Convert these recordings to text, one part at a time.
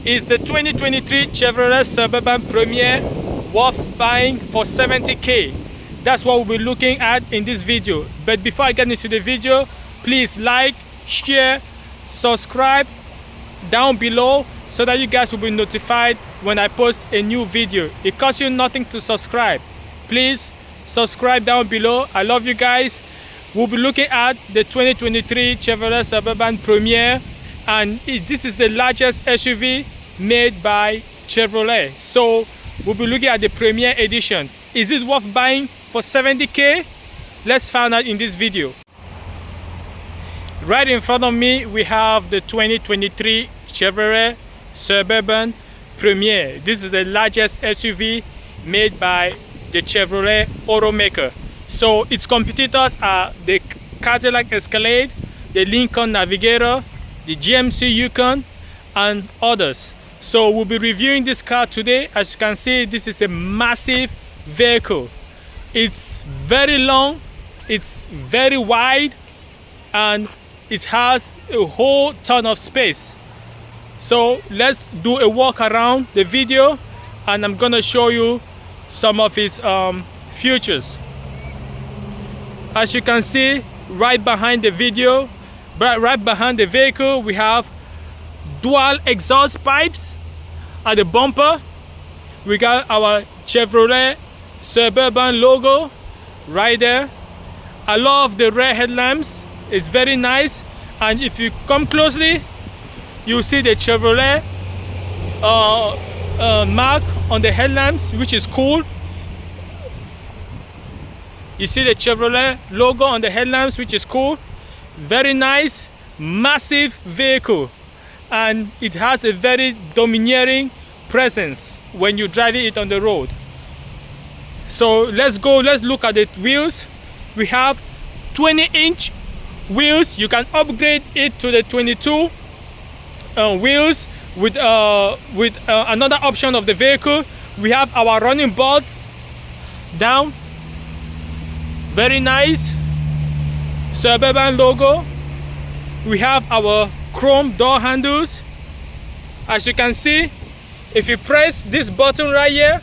is the 2023 Chevrolet Suburban Premier, worth buying for 70K. That's what we'll be looking at in this video. But before I get into the video, please like, share, subscribe down below so that you guys will be notified when I post a new video. It costs you nothing to subscribe. Please subscribe down below. I love you guys. We'll be looking at the 2023 Chevrolet Suburban Premier, and this is the largest SUV made by Chevrolet. So we'll be looking at the Premier edition. Is it worth buying for 70K? Let's find out in this video. Right in front of me we have the 2023 Chevrolet Suburban Premier. This is the largest SUV made by the Chevrolet automaker. So its competitors are the Cadillac Escalade, the Lincoln Navigator, the GMC Yukon, and others. So we'll be reviewing this car today. As you can see, this is a massive vehicle. It's very long, it's very wide, and it has a whole ton of space. So let's do a walk around the video, and I'm gonna show you some of its features. As you can see, right behind the vehicle, we have dual exhaust pipes at the bumper. We got our Chevrolet Suburban logo right there. I love the rear headlamps. It's very nice, and if you come closely, you see the Chevrolet mark on the headlamps, which is cool. You see the Chevrolet logo on the headlamps, which is cool. Very nice, massive vehicle, and it has a very domineering presence when you're driving it on the road. So let's look at the wheels. We have 20-inch wheels. You can upgrade it to the 22 wheels with another option of the vehicle. We have our running boards down. Very nice Suburban logo. We have our chrome door handles. As you can see, if you press this button right here,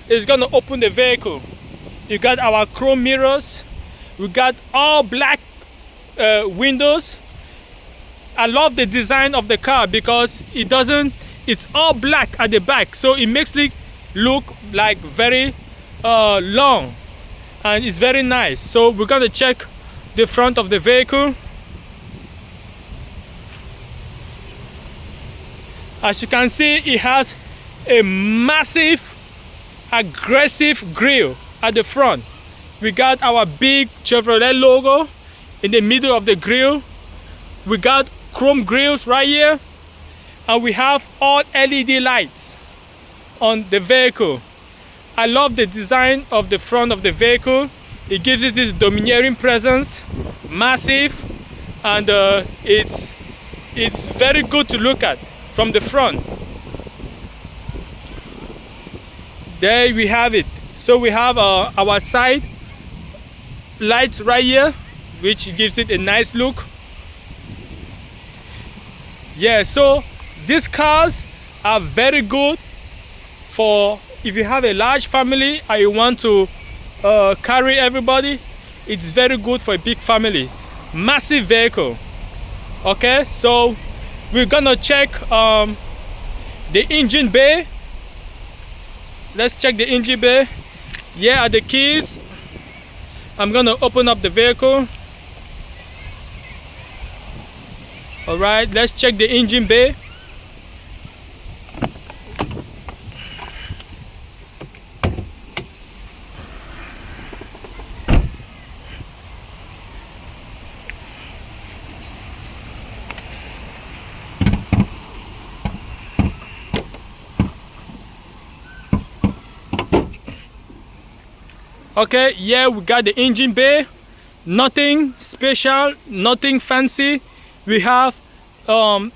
it's gonna open the vehicle. You got our chrome mirrors. We got all black windows. I love the design of the car because it's all black at the back, so it makes it look like very long, and it's very nice. So we're gonna check the front of the vehicle. As you can see, it has a massive aggressive grille at the front. We got our big Chevrolet logo in the middle of the grille. We got chrome grills right here, and we have all LED lights on the vehicle. I love the design of the front of the vehicle. It gives it this domineering presence, massive, and it's very good to look at from the front. There we have it. So we have our side lights right here, which gives it a nice look. Yeah, so these cars are very good for if you have a large family and you want to carry everybody. It's very good for a big family. Massive vehicle. Okay, so we're gonna check the engine bay. Let's check the engine bay. Here are the keys. I'm gonna open up the vehicle. All right, let's check the engine bay. Okay, yeah, we got the engine bay. Nothing special, nothing fancy. We have a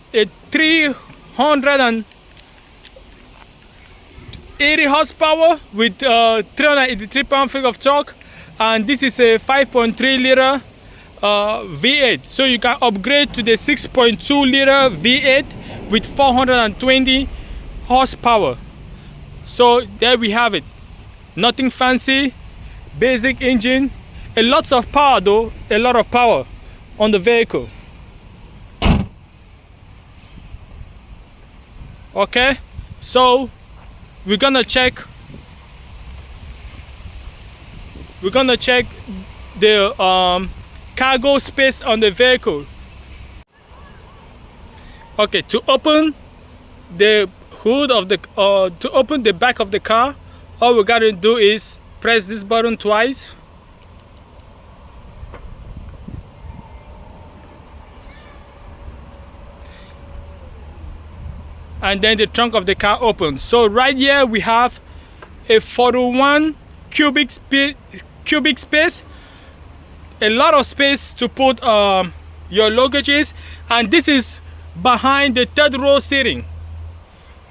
380 horsepower with 383 pound-feet of torque, and this is a 5.3 liter V8. So you can upgrade to the 6.2 liter V8 with 420 horsepower. So there we have it. Nothing fancy, basic engine, a lot of power though, a lot of power on the vehicle. Okay, so we're gonna check the cargo space on the vehicle. Okay, to open the hood of the to open the back of the car, all we gotta do is press this button twice. And then the trunk of the car opens. So right here we have a 41 cubic space, a lot of space to put your luggages, and this is behind the third row seating.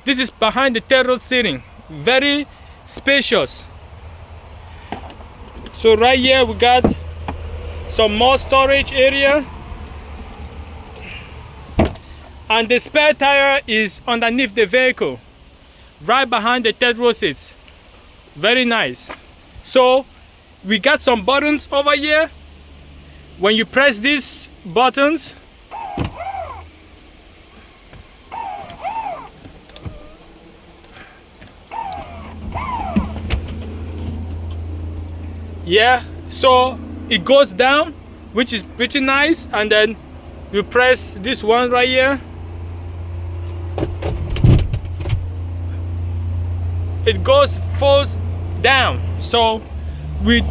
This is behind the third row seating, very spacious. So right here we got some more storage area, and the spare tire is underneath the vehicle, right behind the third row seats. Very nice. So we got some buttons over here. When you press these buttons, yeah, so it goes down, which is pretty nice. And then you press this one right here, it falls down. So with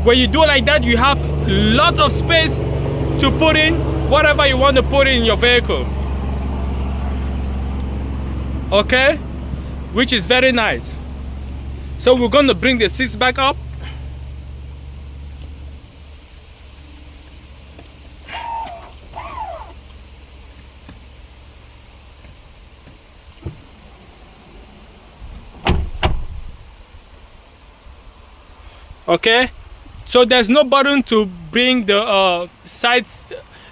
when you do it like that, you have lots of space to put in whatever you want to put in your vehicle. Okay, which is very nice. So we're going to bring the seats back up. Okay, so there's no button to bring the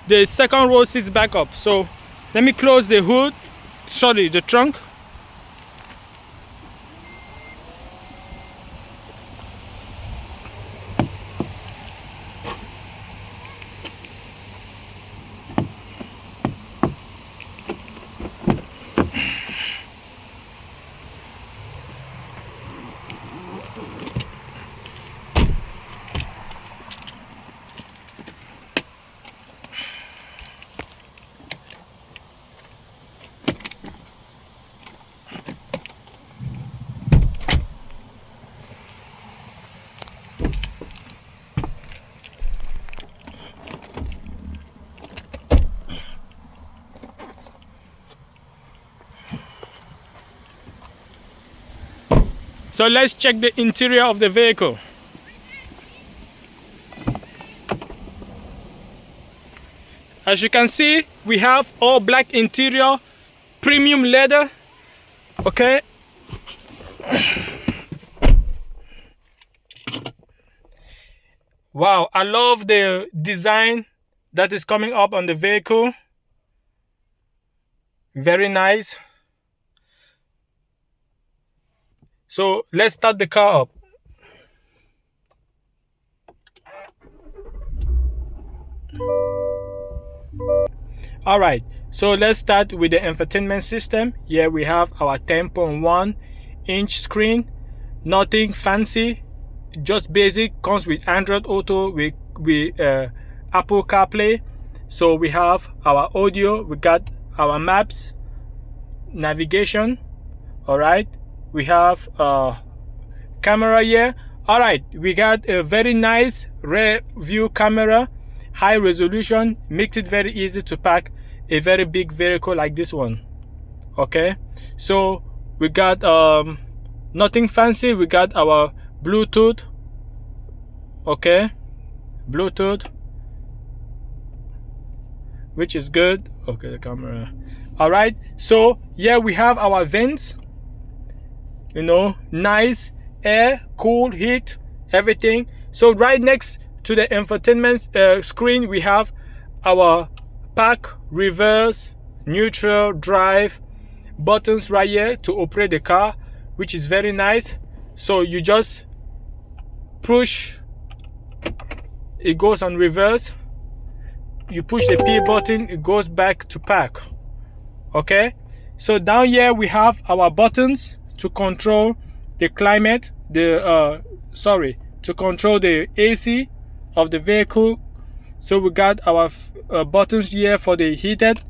the second row seats back up. So let me close the hood, sorry, the trunk. So let's check the interior of the vehicle. As you can see, we have all black interior, premium leather. Okay. Wow, I love the design that is coming up on the vehicle. Very nice. So let's start the car up. All right, so let's start with the infotainment system. Here we have our 10.1-inch screen. Nothing fancy, just basic. Comes with Android Auto, with Apple CarPlay. So we have our audio, we got our maps, navigation. All right, we have camera here. All right, we got a very nice rear view camera, high resolution, makes it very easy to pack a very big vehicle like this one. Okay, so we got nothing fancy. We got our Bluetooth. Okay, Bluetooth, which is good. Okay, the camera. All right, so here we have our vents. You know, nice air, cool, heat, everything. So right next to the infotainment screen, we have our park, reverse, neutral, drive, buttons right here to operate the car, which is very nice. So you just push, it goes on reverse. You push the P button, it goes back to park. Okay, so down here we have our buttons to control the climate, to control the AC of the vehicle. So we got our buttons here for the heated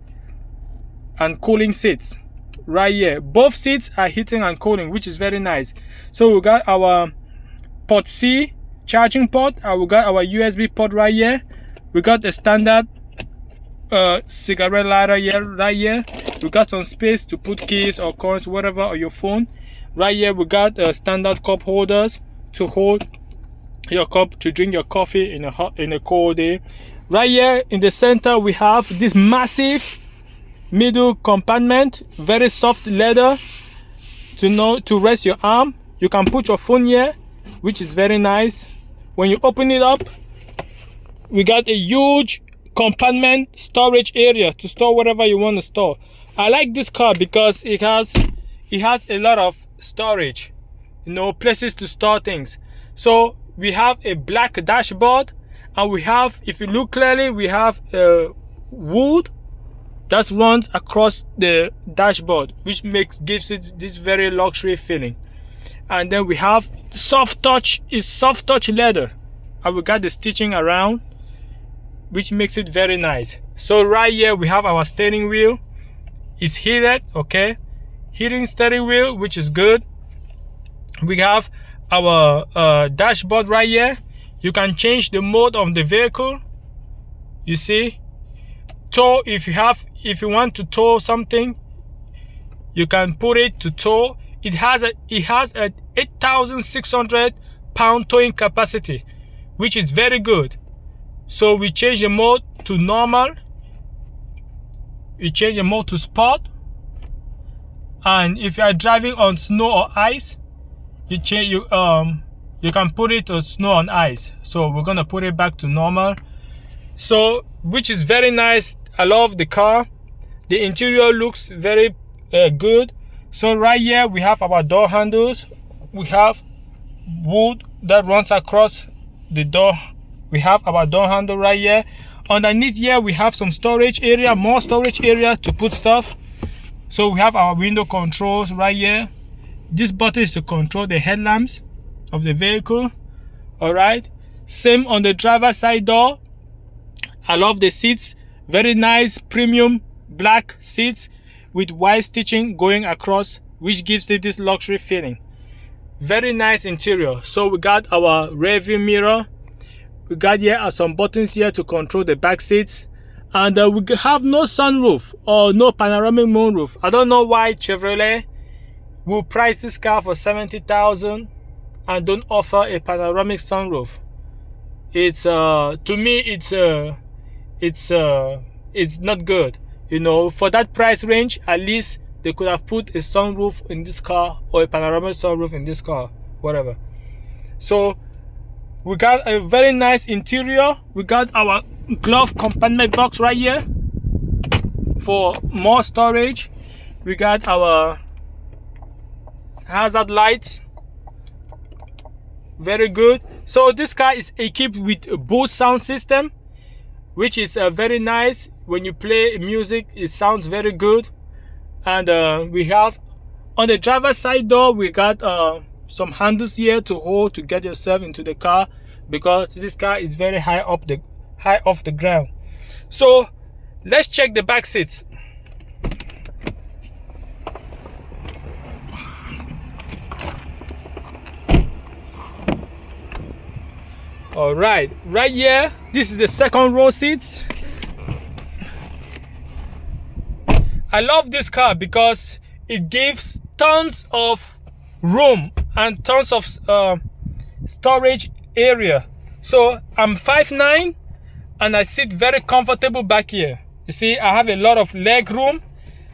and cooling seats right here. Both seats are heating and cooling, which is very nice. So we got our port C charging port, and we got our USB port right here. We got the standard cigarette lighter here right here. We got some space to put keys or coins, whatever, or your phone. Right here we got standard cup holders to hold your cup to drink your coffee in a cold day. Right here in the center we have this massive middle compartment, very soft leather to rest your arm. You can put your phone here, which is very nice. When you open it up, we got a huge compartment storage area to store whatever you want to store. I like this car because it has a lot of storage, places to store things. So we have a black dashboard, and we have, if you look clearly, we have wood that runs across the dashboard, which gives it this very luxury feeling. And then we have soft touch leather, and we got the stitching around, which makes it very nice. So right here we have our steering wheel. It's heated, okay, heating steering wheel, which is good. We have our dashboard right here. You can change the mode of the vehicle. You see, tow, if you want to tow something, you can put it to tow. It has a 8,600 pound towing capacity, which is very good. So we change the mode to normal, we change the mode to sport, and if you are driving on snow or ice, you can put it to snow and ice. So we're gonna put it back to normal, so which is very nice. I love the car. The interior looks very good. So right here we have our door handles. We have wood that runs across the door. We have our door handle right here. Underneath here we have some storage area, more storage area to put stuff. So we have our window controls right here. This button is to control the headlamps of the vehicle. All right, same on the driver's side door. I love the seats, very nice premium black seats with white stitching going across, which gives it this luxury feeling. Very nice interior. So we got our rear view mirror. We got here some buttons here to control the back seats, and we have no sunroof or no panoramic moonroof. I don't know why Chevrolet will price this car for 70,000 and don't offer a panoramic sunroof. It's to me it's not good. For that price range, at least they could have put a sunroof in this car, or a panoramic sunroof in this car, whatever. So we got a very nice interior. We got our glove compartment box right here for more storage. We got our hazard lights, very good. So this car is equipped with a Bose sound system, which is very nice. When you play music, it sounds very good. And we have on the driver's side door, we got some handles here to hold to get yourself into the car, because this car is very high off the ground. So let's check the back seats. All right here, this is the second row seats. I love this car because it gives tons of room and tons of storage area. So I'm 5'9" and I sit very comfortable back here. You see, I have a lot of leg room.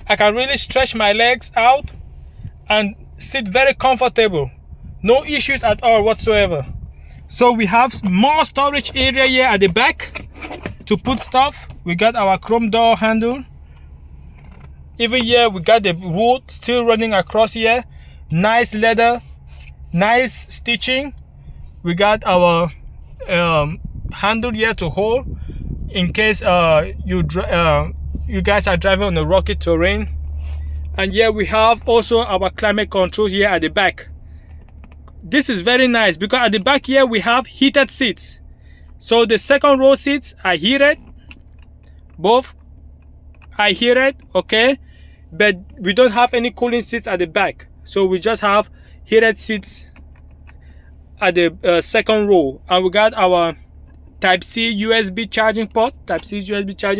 I can really stretch my legs out and sit very comfortable. No issues at all whatsoever. So we have more storage area here at the back to put stuff. We got our chrome door handle. Even here we got the wood still running across here. Nice leather, nice stitching. We got our handle here to hold in case you guys are driving on a rocky terrain. And here we have also our climate control here at the back. This is very nice because at the back here we have heated seats. So the second row seats are heated, both are heated, okay, but we don't have any cooling seats at the back, so we just have heated seats at the second row. And we got our Type-C USB charging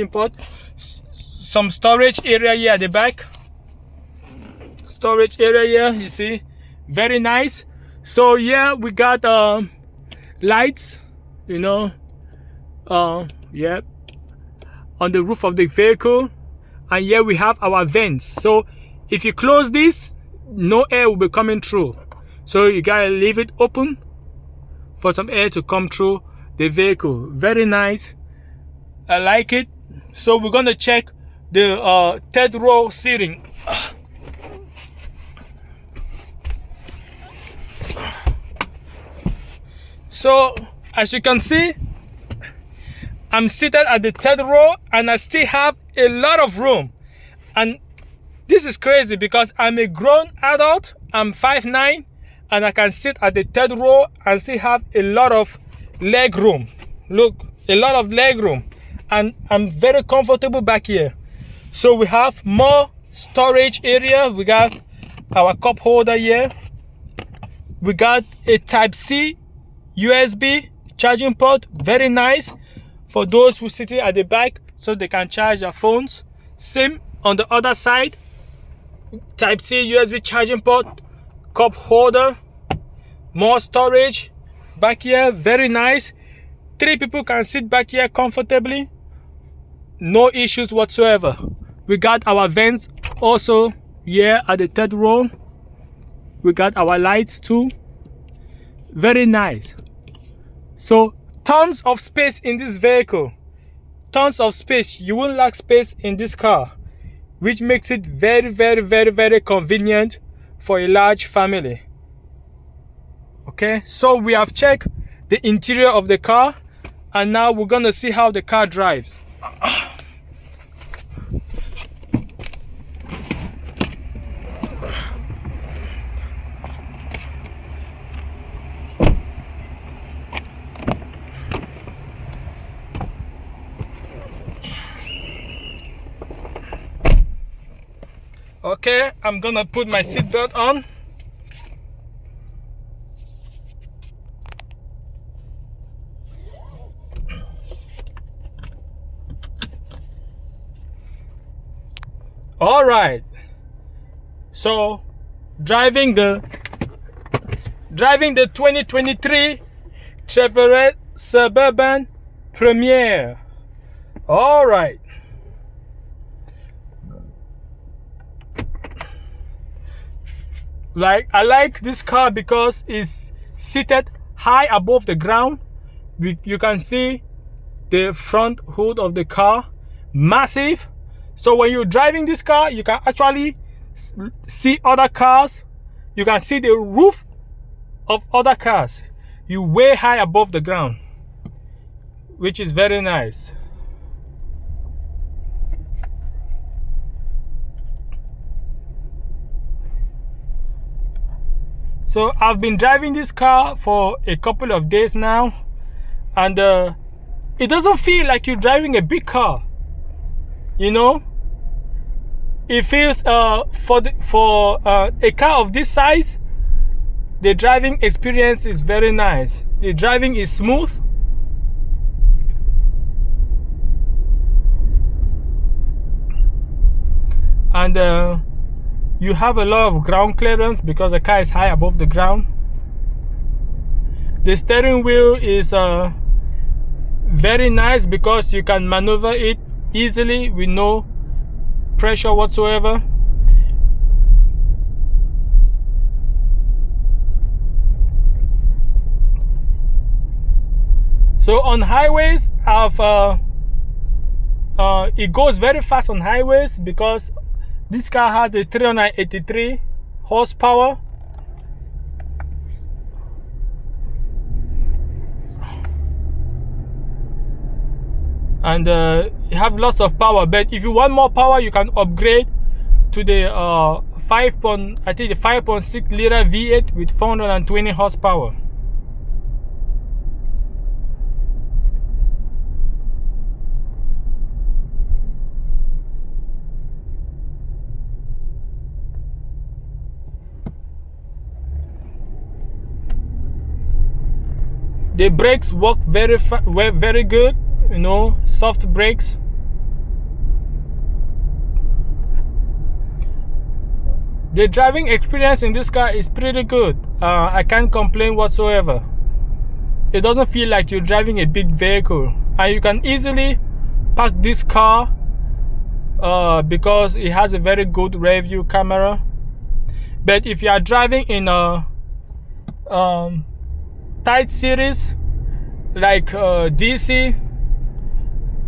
port, some storage area here at the back, storage area here, you see, very nice. So yeah, we got lights, you know, yeah, on the roof of the vehicle. And here we have our vents. So if you close this, no air will be coming through, so you gotta leave it open for some air to come through the vehicle. Very nice, I like it. So we're gonna check the third row seating. So as you can see, I'm seated at the third row and I still have a lot of room. And this is crazy because I'm a grown adult, I'm 5'9", and I can sit at the third row and still have a lot of leg room. Look, a lot of leg room, and I'm very comfortable back here. So we have more storage area. We got our cup holder here. We got a Type-C USB charging port, very nice for those who sitting at the back so they can charge their phones. Same on the other side, Type-C USB charging port, cup holder, more storage back here, very nice. 3 people can sit back here comfortably, no issues whatsoever. We got our vents also here at the third row. We got our lights too, very nice. So tons of space in this vehicle, tons of space. You won't lack space in this car, which makes it very convenient for a large family. Okay, so we have checked the interior of the car, and now we're gonna see how the car drives. Okay, I'm gonna put my seatbelt on. All right, so driving the 2023 Chevrolet Suburban Premier. All right. I like this car because it's seated high above the ground. You can see the front hood of the car, massive. So when you're driving this car, you can actually see other cars. You can see the roof of other cars. You're way high above the ground, which is very nice. So I've been driving this car for a couple of days now, and it doesn't feel like you're driving a big car. You know, it feels for a car of this size, the driving experience is very nice. The driving is smooth. And you have a lot of ground clearance because the car is high above the ground. The steering wheel is very nice because you can maneuver it easily with no pressure whatsoever. So on highways, it goes very fast on highways because This car has a 383 horsepower. And you have lots of power, but if you want more power, you can upgrade to the 5.6 liter V8 with 420 horsepower. The brakes work very good, you know, soft brakes. The driving experience in this car is pretty good. I can't complain whatsoever. It doesn't feel like you're driving a big vehicle, and you can easily park this car because it has a very good rear view camera. But if you are driving in a tight cities like DC,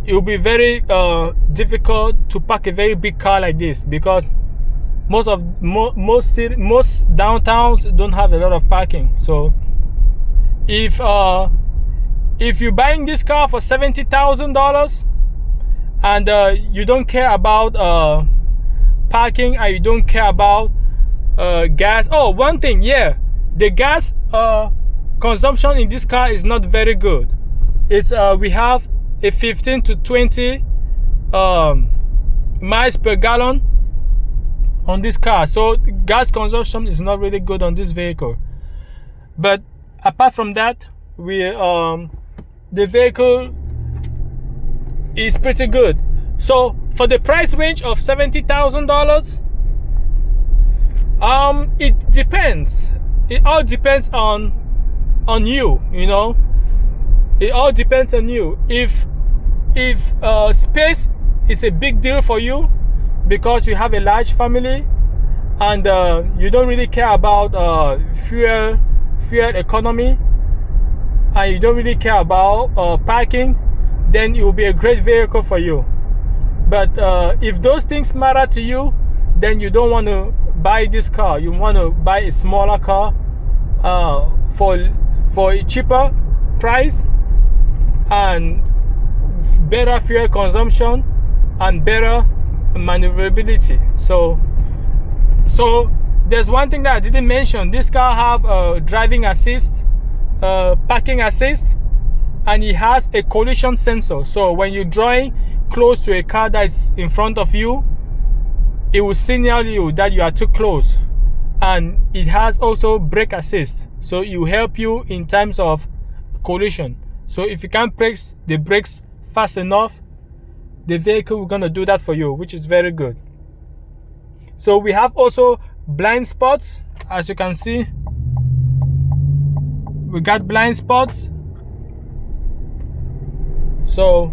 it will be very difficult to park a very big car like this, because most downtowns don't have a lot of parking. So if you're buying this car for $70,000 and you don't care about parking, and you don't care about gas. Oh, one thing, yeah, the gas consumption in this car is not very good. It's we have a 15 to 20 miles per gallon on this car, so gas consumption is not really good on this vehicle. But apart from that, the vehicle is pretty good. So for the price range of $70,000, it depends. It all depends on you, you know. It all depends on you. If space is a big deal for you because you have a large family and you don't really care about fuel economy, and you don't really care about parking, then it will be a great vehicle for you. But if those things matter to you, then you don't want to buy this car. You want to buy a smaller car for a cheaper price and better fuel consumption and better maneuverability. So there's one thing that I didn't mention. This car have driving assist, parking assist, and it has a collision sensor. So when you're drawing close to a car that's in front of you, it will signal you that you are too close. And it has also brake assist, so it will help you in times of collision. So if you can't press the brakes fast enough, the vehicle will gonna do that for you, which is very good. So we have also blind spots. As you can see, we got blind spots. So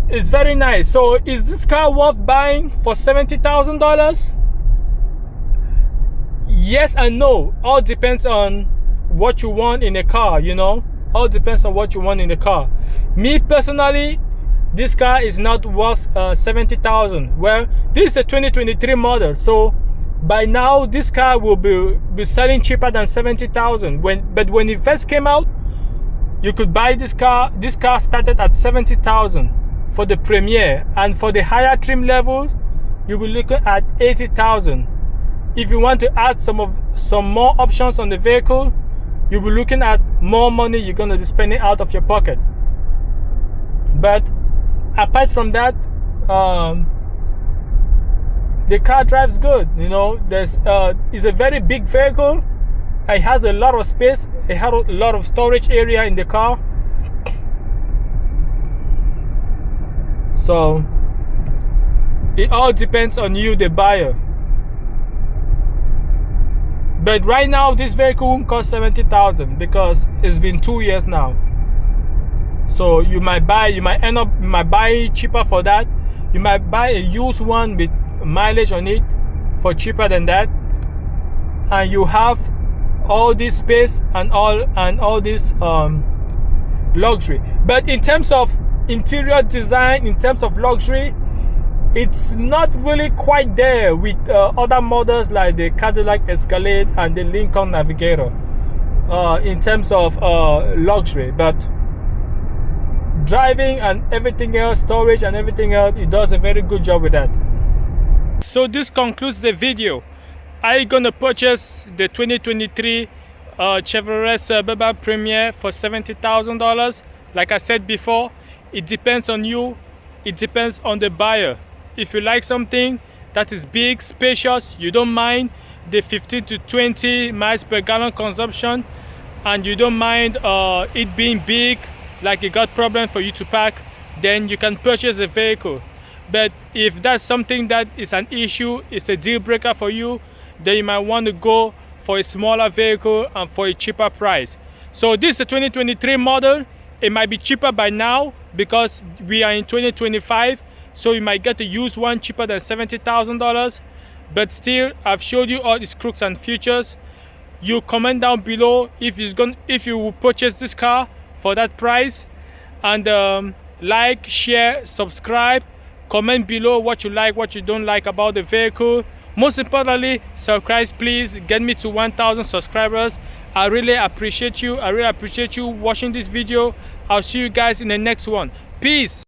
it's very nice. So is this car worth buying for $70,000? Yes and no. All depends on what you want in a car, you know. All depends on what you want in the car. Me personally, this car is not worth $70,000. Well, this is a 2023 model, so by now this car will be selling cheaper than $70,000. But when it first came out, you could buy this car. This car started at $70,000 for the Premier, and for the higher trim levels, you will look at $80,000. If you want to add some more options on the vehicle, you'll be looking at more money you're going to be spending out of your pocket. But apart from that, the car drives good. You know, it's a very big vehicle. It has a lot of space. It has a lot of storage area in the car. So it all depends on you, the buyer. But right now, this vehicle won't cost $70,000 because it's been 2 years now. So you might buy cheaper for that. You might buy a used one with mileage on it for cheaper than that, and you have all this space and all this luxury. But in terms of interior design, in terms of luxury, it's not really quite there with other models like the Cadillac Escalade and the Lincoln Navigator in terms of luxury. But driving and everything else, storage and everything else, it does a very good job with that. So this concludes the video. Are you gonna purchase the 2023 Chevrolet Suburban Premier for $70,000? Like I said before, it depends on you. It depends on the buyer. If you like something that is big, spacious, you don't mind the 15 to 20 miles per gallon consumption, and you don't mind it being big, like it got problem for you to park, then you can purchase a vehicle. But if that's something that is an issue, it's a deal breaker for you, then you might want to go for a smaller vehicle and for a cheaper price. So this is a 2023 model. It might be cheaper by now because we are in 2025, so you might get a used one cheaper than $70,000. But still, I've showed you all its crooks and features. You comment down below if you will purchase this car for that price, and like, share, subscribe, comment below what you like, what you don't like about the vehicle. Most importantly, subscribe, please. Get me to 1,000 subscribers. I really appreciate you. I really appreciate you watching this video. I'll see you guys in the next one. Peace.